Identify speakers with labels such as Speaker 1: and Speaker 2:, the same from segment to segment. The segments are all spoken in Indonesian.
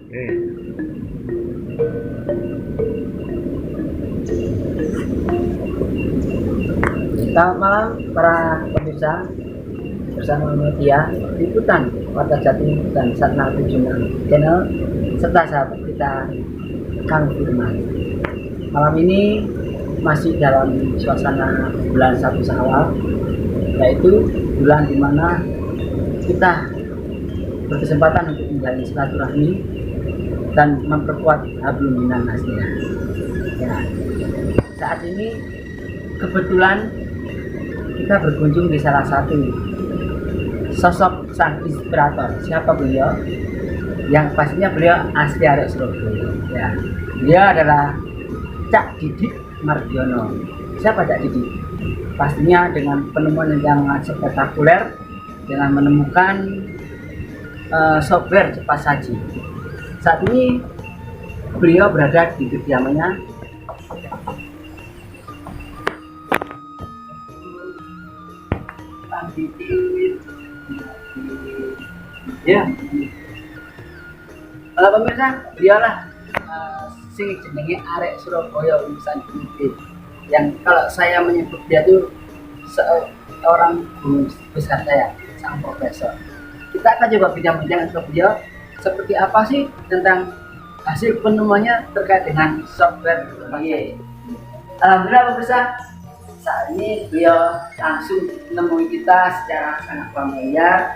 Speaker 1: Selamat malam para pemirsa, bersama media liputan Warta Jatim dan 1676 channel serta sahabat kita Kang Firman. Malam ini masih dalam suasana bulan 1 Syawal, yaitu bulan dimana kita berkesempatan untuk menjalin silaturahmi dan memperkuat hablum minan nasiyah. Ya, saat ini kebetulan kita berkunjung di salah satu sosok sang inspirator. Siapa beliau? Yang pastinya beliau asli arek Surabaya. Ya, beliau adalah Cak Didik Mardiono. Siapa Cak Didik? Pastinya dengan penemuan yang sangat spektakuler dengan menemukan software cepat saji. Saat ini beliau berada di kediamannya ya. Kalau pemirsa, dialah sing jenenge arek Surabaya urusan ini. Yang kalau saya menyebut dia tuh seorang guru besar saya, sang profesor. Kita akan coba bincang-bincang ke beliau seperti apa sih tentang hasil penemuannya terkait dengan software. Alhamdulillah pemirsa, saat ini beliau langsung menemui kita secara sangat familiar.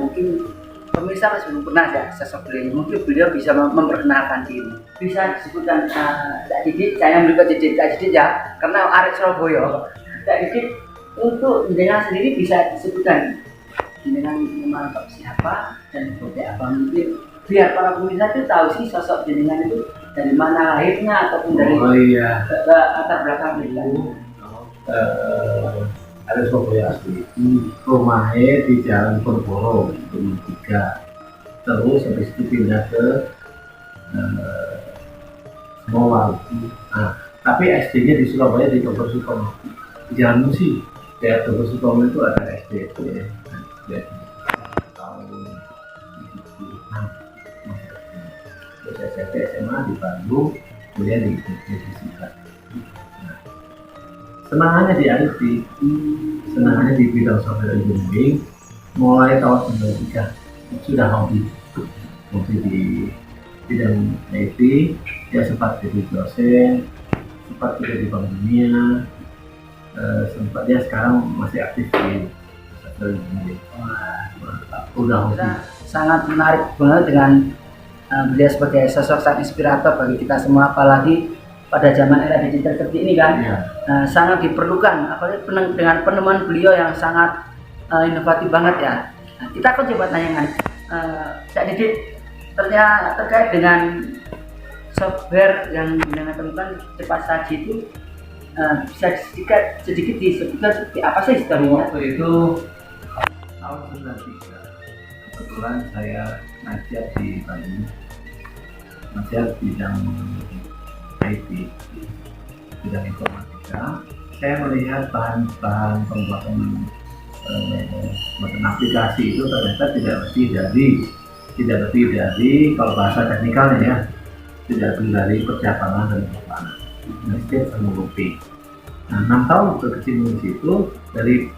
Speaker 1: Mungkin pemirsa masih belum pernah ya sosok beliau. Mungkin beliau bisa memperkenalkan diri. Bisa disebutkan Cak Didik, saya memiliki Cak Didik ya, karena arek Surabaya. Cak Didik untuk jenengan sendiri bisa disebutkan jenengan nama siapa dan seperti apa, mungkin biar para pemirsa itu tahu sih sosok jenengan itu dari mana lahirnya ataupun dari latar belakang itu.
Speaker 2: Ada Surabaya asli, rumahnya di Jalan Perboro, Gunung 3. Terus habis itu pindah ke Semowal. Tapi SD-nya di Surabaya di Dr. Sutomo, di Jalan Musi. Ya, Dr. Sutomo itu ada SD itu ya. Tahun 76. Terus SMP SMA di Bandung, kuliah di Fisika. Senangannya di IT, senangannya di bidang software engineering mulai tahun 93 sudah hobi di bidang IT. Dia sempat jadi dosen, sempat juga di Bank Dunia, sempat dia sekarang masih aktif di software engineering. Udah hobi.
Speaker 1: Sangat menarik banget dengan beliau sebagai sosok sang inspirator bagi kita semua, apalagi pada zaman era digital seperti ini kan. Sangat diperlukan, apalagi dengan penemuan beliau yang sangat inovatif banget ya. Kita akan coba tanyakan Cak Didik terkait dengan software yang teman-teman cepat saji itu, bisa sedikit disebutkan seperti apa sih historinya?
Speaker 2: Waktu itu tahun 93 kebetulan saya ngajar di Bandung, ngajar bidang IT, bidang informatika. Saya melihat bahan-bahan pembuatan aplikasi itu ternyata tidak lebih dari kalau bahasa teknikalnya ya, tidak lebih dari percabangan dan perjalanan. Setiap mengurupi. 6 tahun berkecimpung di situ, dari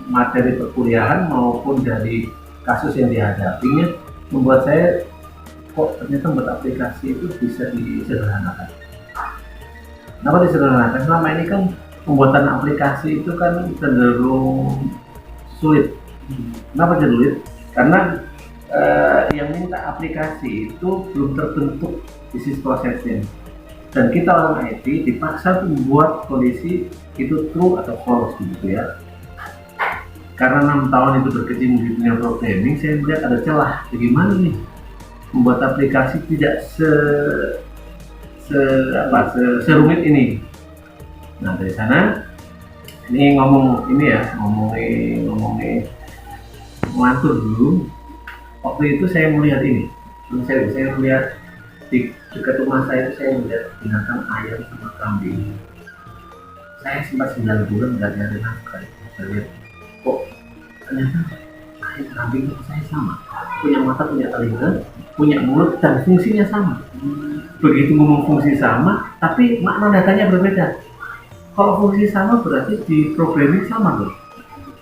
Speaker 2: materi perkuliahan maupun dari kasus yang dihadapinya, membuat saya kok ternyata membuat aplikasi itu bisa disederhanakan. Kenapa disederhanakan? Selama ini kan pembuatan aplikasi itu kan cenderung sulit. Kenapa sulit? Karena yang minta aplikasi itu belum terbentuk bisnis prosesnya, dan kita orang IT dipaksa membuat kondisi itu true atau false gitu ya. Karena 6 tahun itu berkecimpung di dunia programming, saya melihat ada celah. Bagaimana nih membuat aplikasi tidak serumit ini. Nah, dari sana ini ngomongin mengatur dulu. Waktu itu saya melihat ini, saya melihat di dekat rumah saya itu, saya melihat binatang ayam sama kambing. Saya sempat 9 bulan nggak nyari nafkah. Saya lihat kok ternyata ayam kambing itu saya sama, punya mata punya telinga, punya mulut dan fungsinya sama. Begitu ngomong fungsi sama, tapi makna datanya berbeda. Kalau fungsi sama berarti di programming sama loh.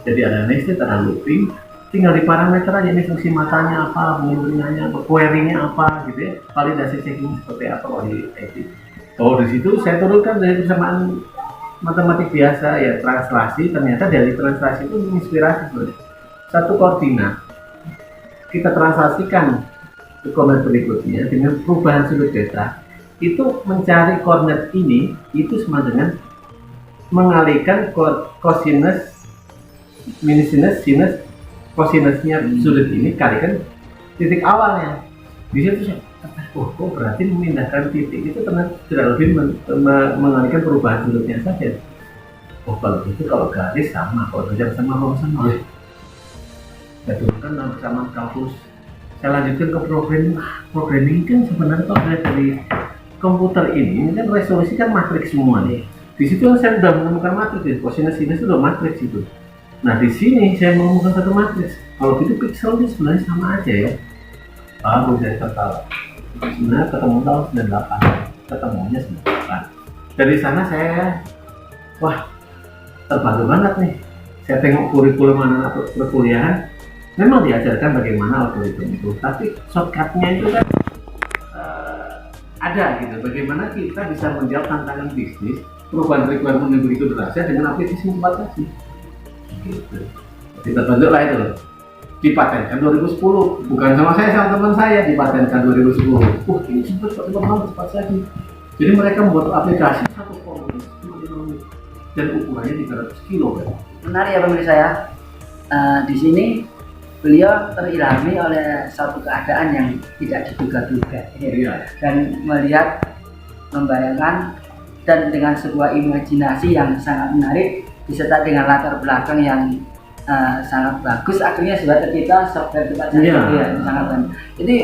Speaker 2: Jadi ada nested, ada looping, tinggal di parameter aja ini fungsi matanya apa, mulutnya apa, query-nya apa gitu ya, validasi checking seperti apa kalau di IT. Oh di situ saya turunkan dari persamaan matematik biasa ya translasi, ternyata dari translasi itu menginspirasi sebenarnya. Satu koordinat kita translasikan ke koordinat berikutnya dengan perubahan sudut data, itu mencari koordinat ini itu sama dengan mengalihkan cosinus, minusinus, sinus, cosinusnya sudut ini kalikan titik awalnya. Di situ saya, berarti memindahkan titik itu ternyata tidak lebih mengalihkan perubahan sudutnya saja. Kalau itu kalau garis sama, kalau garis sama. Saya turunkan dalam persamaan kampus. Saya lanjutkan ke programming kan sebenarnya kalau dari komputer ini kan resolusi kan matriks semua nih. Di situ saya sudah menemukan matriks, cosinus sinus itu sudah matriks itu. Nah di sini saya menemukan satu matriks. Kalau gitu pixelnya sebenarnya sama aja ya. Baru saya tertawa. Sebenarnya ketemu tahun 98, ketemunya 98. Dari sana saya, terbantu banget nih. Saya tengok kurikulum anak-anak perkuliahan, memang diajarkan bagaimana algoritma itu, tapi shortcutnya itu kan ada gitu. Bagaimana kita bisa menjawab tantangan bisnis, perubahan requirement yang begitu derasnya dengan aplikasi cepat tadi. Gitu. Jadi terbentuk lah itu. Dipatenkan 2010, bukan sama saya, sama teman saya dipatenkan 2010. Ini cepat saja. Jadi mereka membuat aplikasi satu komponen dan ukurannya 300 kilo.
Speaker 1: Menarik ya pemirsa ya. Di sini beliau terilhami oleh satu keadaan yang tidak diduga-duga dan melihat, membayangkan, dan dengan sebuah imajinasi yang sangat menarik disertai dengan latar belakang yang sangat bagus, akhirnya sudah tercipta software cepat saja sangat bagus. Jadi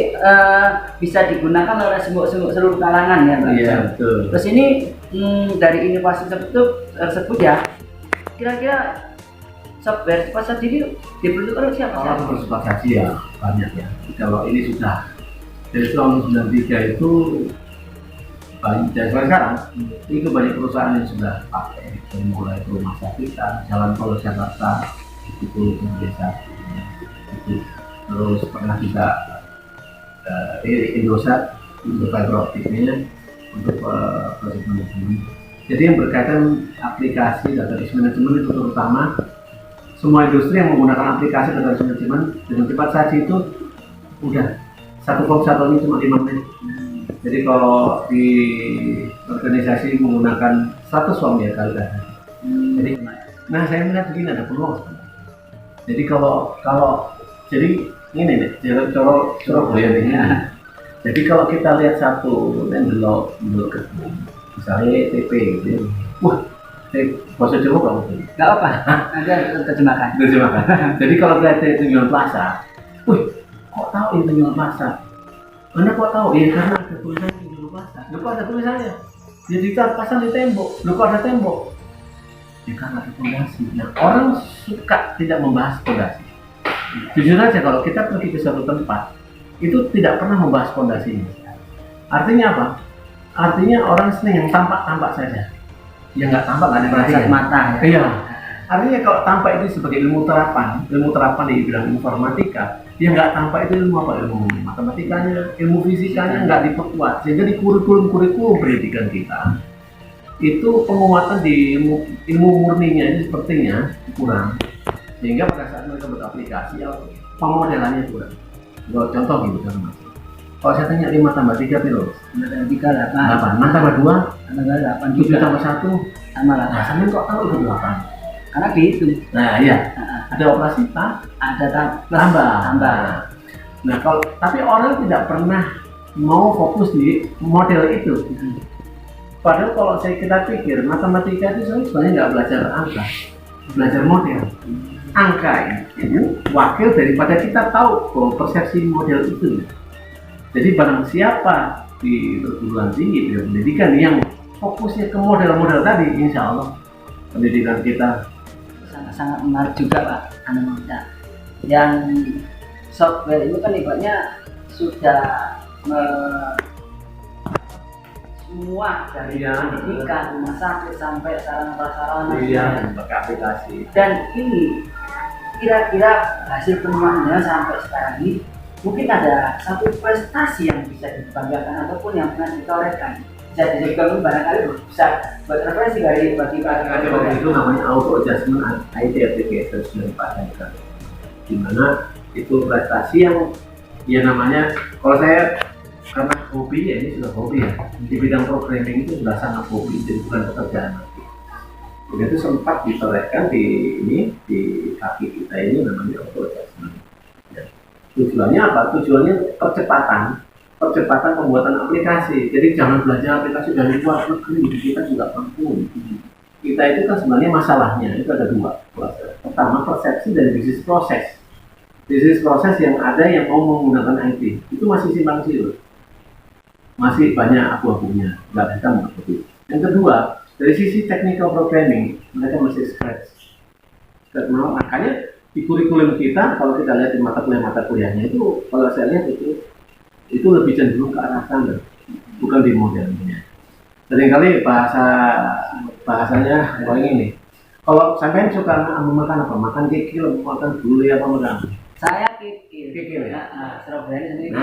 Speaker 1: bisa digunakan oleh seluruh kalangan ya Pak.
Speaker 2: Iya betul.
Speaker 1: Terus ini dari inovasi tersebut ya, kira-kira software cepat saja ini diperlukan oleh siapa?
Speaker 2: Kalau cepat saja ya banyak ya. Kalau ini sudah dari tahun 93 itu banyak, dan sekarang itu banyak perusahaan yang sudah pakai, dari mulai rumah sakit, jalan tol Jakarta itu desa itu, terus pernah juga Indosat untuk fiber optiknya untuk project management. Jadi yang berkaitan aplikasi database management itu terutama semua industri yang menggunakan aplikasi database management dengan cepat saja itu udah satu form satu ini cuma 5 menit. Jadi kalau di organisasi menggunakan 100 form ya kali dah. Jadi, nah saya melihat begini ada peluang. Jadi kalau jadi ini nih, kalau Surabaya ini. Jadi kalau kita lihat satu envelope ketemu, misalnya TP gitu. Bahasa Jawa
Speaker 1: Nggak apa, ada terjemahkan.
Speaker 2: Jadi kalau kita lihat Tunjungan Plaza, kok tahu ini Tunjungan Plaza? Anda kok tahu? Ya karena ada tulisan Tunjungan Plaza. Kok ada tulisannya? Jadi kita pasang di tembok. Kok ada tembok? Ya karena ada fondasi. Nah, orang suka tidak membahas fondasi. Jujur aja kalau kita pergi ke suatu tempat, itu tidak pernah membahas fondasinya. Artinya apa? Artinya orang senang yang tampak saja. Yang nggak tampak nggak diperhatikan
Speaker 1: mata ya.
Speaker 2: Iya. Artinya kalau tampak itu sebagai ilmu terapan di bidang informatika, yang nggak tampak itu ilmu apa? Ilmu matematikanya, ilmu fisikanya nggak diperkuat. Sehingga di kurikulum pendidikan kita itu penguatan di ilmu murninya ini sepertinya kurang. Sehingga pada saat mereka beraplikasi, pemodelannya kurang. Contoh gitu kan mas. Kalau saya tanya 5 tambah 3 piro?
Speaker 1: 5 tambah 3 8.
Speaker 2: 6 tambah 2?
Speaker 1: Tambah 8.
Speaker 2: 7 tambah 1?
Speaker 1: Tambah 8.
Speaker 2: Nah, sampai kok tahu itu 8?
Speaker 1: Karena dihitung.
Speaker 2: Nah iya. Ada operasi Pak?
Speaker 1: Ada
Speaker 2: tambah.
Speaker 1: Nah
Speaker 2: tapi orang tidak pernah mau fokus di model itu. Padahal kalau kita pikir matematika itu sebenarnya nggak belajar angka, belajar model. Angka itu wakil daripada kita tahu bahwa persepsi model itu. Jadi barang siapa di perguruan tinggi di pendidikan yang fokusnya ke model-model tadi, insya Allah pendidikan kita
Speaker 1: sangat menarik juga Pak. Yang software itu kan ibaratnya sudah semua dari pendidikan, rumah sakit sampai sarana prasarana
Speaker 2: pakai aplikasi.
Speaker 1: Dan ini kira-kira hasil penemuannya sampai sekarang ini mungkin ada satu prestasi yang bisa dibanggakan ataupun yang pernah ditorehkan, bisa dijadikan barangkali bisa buat referensi bagi para
Speaker 2: itu namanya auto adjustment IT application yang dipatenkan, di mana itu prestasi yang ya namanya, kalau saya karena hobi ya, ini sudah hobi ya, di bidang programming itu sudah sangat hobi, jadi bukan pekerjaan lagi. Jadi itu sempat ditorehkan di kaki kita ini namanya auto adjustment. Ya. Tujuannya apa? Tujuannya percepatan pembuatan aplikasi. Jadi jangan belajar aplikasi dari luar negeri, kita juga mampu. Kita itu kan sebenarnya masalahnya itu ada dua. Pertama, persepsi dan bisnis proses. Bisnis proses yang ada yang mau menggunakan IT itu masih simpang siur, masih banyak abu-abunya, nggak bisa mengerti. Yang kedua, dari sisi technical programming mereka masih scratch. Makanya di kurikulum kita, kalau kita lihat di mata kuliahnya itu, kalau saya lihat itu lebih cenderung ke arah standar, bukan di modernnya. Seringkali bahasanya paling ini. Kalau sampean suka makan apa? Makan kikil, makan gulai apa makan?
Speaker 1: Saya kikil
Speaker 2: ya.
Speaker 1: Strawberry sendiri.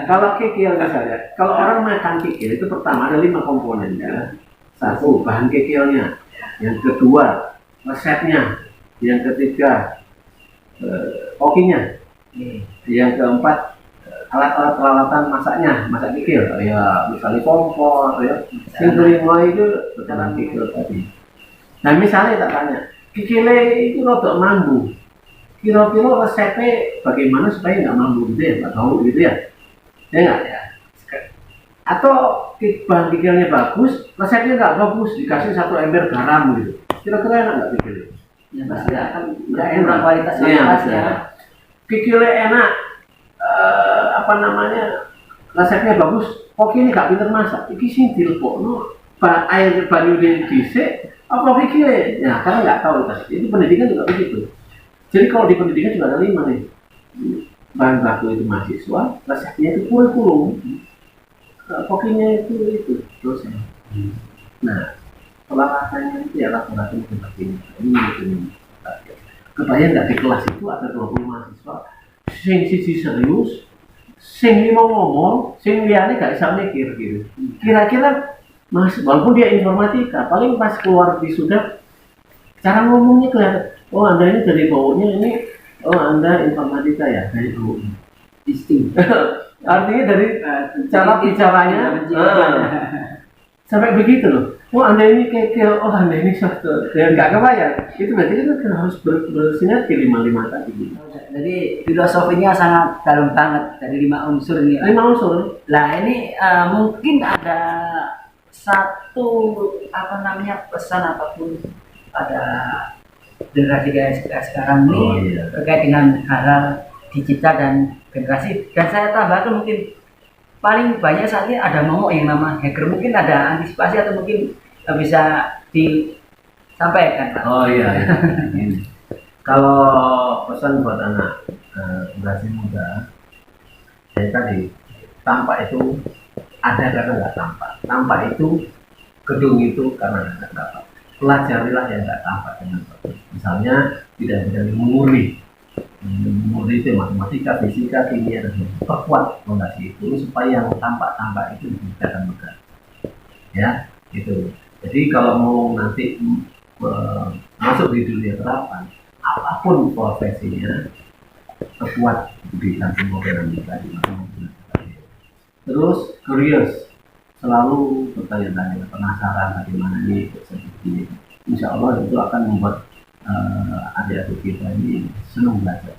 Speaker 2: Kalau kikil misalnya, kalau orang makan kikil itu pertama ada 5 komponen ya. Satu, bahan kikilnya. Yang kedua, resepnya. Yang ketiga, kokinya. Yang keempat, alat-alat peralatan masaknya, masak kikil. Ya, misalnya kompor, ya. Singkulima itu berjalan kikil tadi. Nah misalnya tak tanya, kikilnya itu rodok mambu. Kira-kira resepnya bagaimana supaya nggak mambu gitu ya, nggak tahu gitu ya? Ya nggak ya? Atau bahan kikilnya bagus, resepnya nggak bagus, dikasih 1 ember garam gitu. Kira-kira enak nggak kikilnya?
Speaker 1: Ya pasti akan
Speaker 2: nggak enak.
Speaker 1: Kualitasnya
Speaker 2: ya. Kikilnya enak, resepnya bagus. Kok ini nggak pinter masak? Iki sintil kok, air banyu dhisik, apa kikilnya? Ya karena nggak tahu tadi. Itu pendidikan juga begitu. Jadi kalau di pendidikan juga ada 5 nih. Bahan baku itu mahasiswa, resepnya itu kurikulum, kokinya itu dosen. Nah, pelaksanaannya itu ya laboratorium sebagainya. Ini kebayang nggak di kelas itu ada 20 mahasiswa, sing siji serius, sing mau ngomong, sing liane gak bisa mikir gitu. Kira-kira mas, walaupun dia informatika, paling pas keluar wisuda, cara ngomongnya kelihatan. Oh Anda ini dari baunya ini, oh Anda informatika ya, dari baunya.
Speaker 1: Distinct.
Speaker 2: Artinya dari cara bicaranya, sampai begitu loh. Oh Anda ini kekil, oh Anda ini software. Ya nggak kebayang. Itu berarti kan harus bersinergi 5 tadi.
Speaker 1: Jadi filosofinya sangat dalam banget dari 5 unsur ini.
Speaker 2: 5 unsur.
Speaker 1: Lah ini mungkin ada satu pesan ataupun pada generasi sekarang ini terkait dengan hal digital dan generasi. Dan saya tambahkan mungkin paling banyak saat ini ada momok yang nama hacker, mungkin ada antisipasi atau mungkin bisa disampaikan Pak.
Speaker 2: Oh iya. Ini. Kalau pesan buat anak generasi muda, saya tadi tampak itu ada karena nggak tampak. Tampak itu gedung itu karena nggak tampak. Pelajarilah yang nggak tampak dengan bagus. Misalnya tidak murni itu matematika, fisika, kimia, dan perkuat fondasi itu supaya yang tampak itu bisa megah. Ya, itu. Jadi kalau mau nanti masuk di dunia terapan, apapun profesinya, terkuat di samping modern tadi. Terus curious, selalu bertanya-tanya, penasaran bagaimana ini seperti ini. Insya Allah itu akan membuat adik-adik kita ini senang belajar.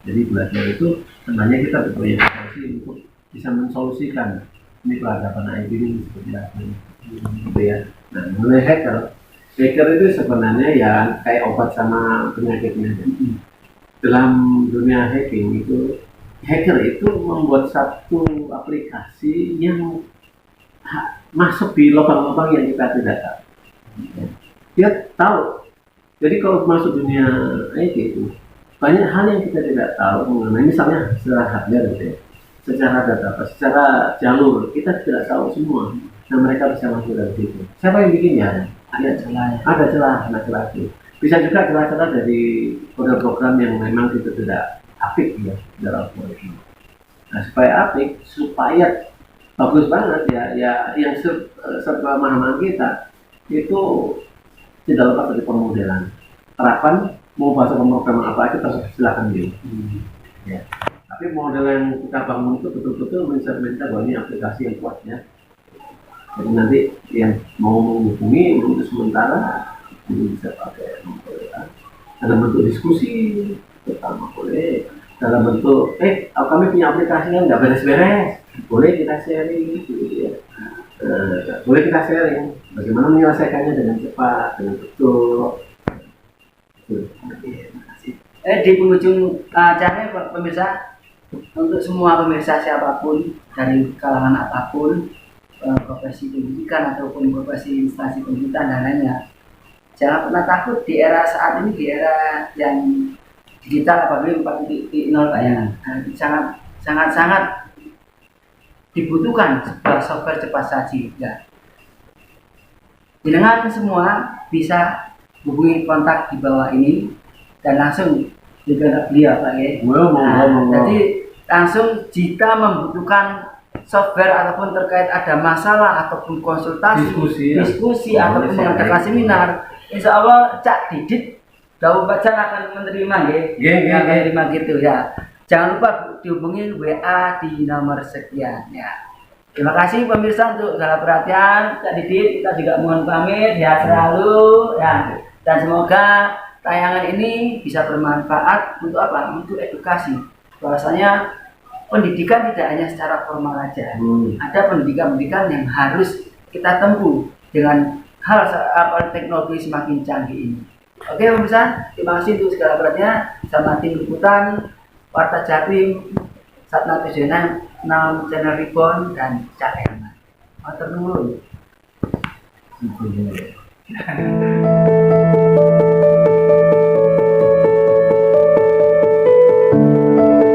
Speaker 2: Jadi belajar itu sebenarnya kita berorientasi untuk bisa mensolusikan ini peradaban IT ini seperti apa gitu ya. Nah, mengenai hacker itu sebenarnya ya kayak obat sama penyakitnya. Dalam dunia hacking itu, hacker itu membuat satu aplikasi yang masuk di lubang-lubang yang kita tidak tahu. Dia tahu. Jadi kalau masuk dunia IT itu banyak hal yang kita tidak tahu mengenai, misalnya secara hardware gitu ya. secara data, secara jalur kita tidak tahu semua. Nah mereka bisa masuk dari situ. Siapa yang bikinnya? Ada celah itu. Bisa juga celah-celah dari program-program yang memang itu tidak apik ya dalam algoritma. Nah supaya apik, supaya bagus banget ya yang sepemahaman kita itu tidak lepas dari pemodelan. Harapan mau masuk ke program apa itu terus silakan dulu. Ya. Tapi model yang kita bangun itu betul-betul mencerminkan bahwa ini aplikasi yang kuat ya. Jadi nanti yang mau menghubungi untuk sementara ini bisa pakai dalam bentuk diskusi, pertama boleh dalam bentuk kami punya aplikasi yang nggak beres-beres, boleh kita sharing gitu ya. Boleh kita sharing bagaimana menyelesaikannya dengan cepat, dengan betul.
Speaker 1: Di penghujung acara pemirsa, untuk semua pemirsa siapapun dari kalangan apapun, profesi pendidikan ataupun profesi instansi pendidikan dan lainnya, jangan pernah takut di era saat ini, di era yang digital apalagi 4.0 Pak ya, sangat dibutuhkan sebuah software cepat saji ya. Jenengan semua bisa hubungi kontak di bawah ini dan langsung juga beliau Pak ya. Jadi langsung jika membutuhkan software ataupun terkait ada masalah ataupun konsultasi, diskusi ataupun mengadakan seminar, insya Allah Cak Didit Dawu Bacan akan menerima menerima gitu ya. Jangan lupa dihubungi WA di nomor sekian ya. Terima kasih pemirsa untuk segala perhatian. Cak Didit, kita juga mohon pamit ya selalu ya. Dan semoga tayangan ini bisa bermanfaat untuk apa? Untuk edukasi. Bahwasanya pendidikan tidak hanya secara formal aja. Ada pendidikan-pendidikan yang harus kita tempuh dengan hal teknologi semakin canggih ini. Oke pemirsa, terima kasih untuk segala perhatiannya. Sama tim liputan Warta Jatim, Satna Tujuana, Nam Channel Ribon dan Cak Herman. Matur nuwun.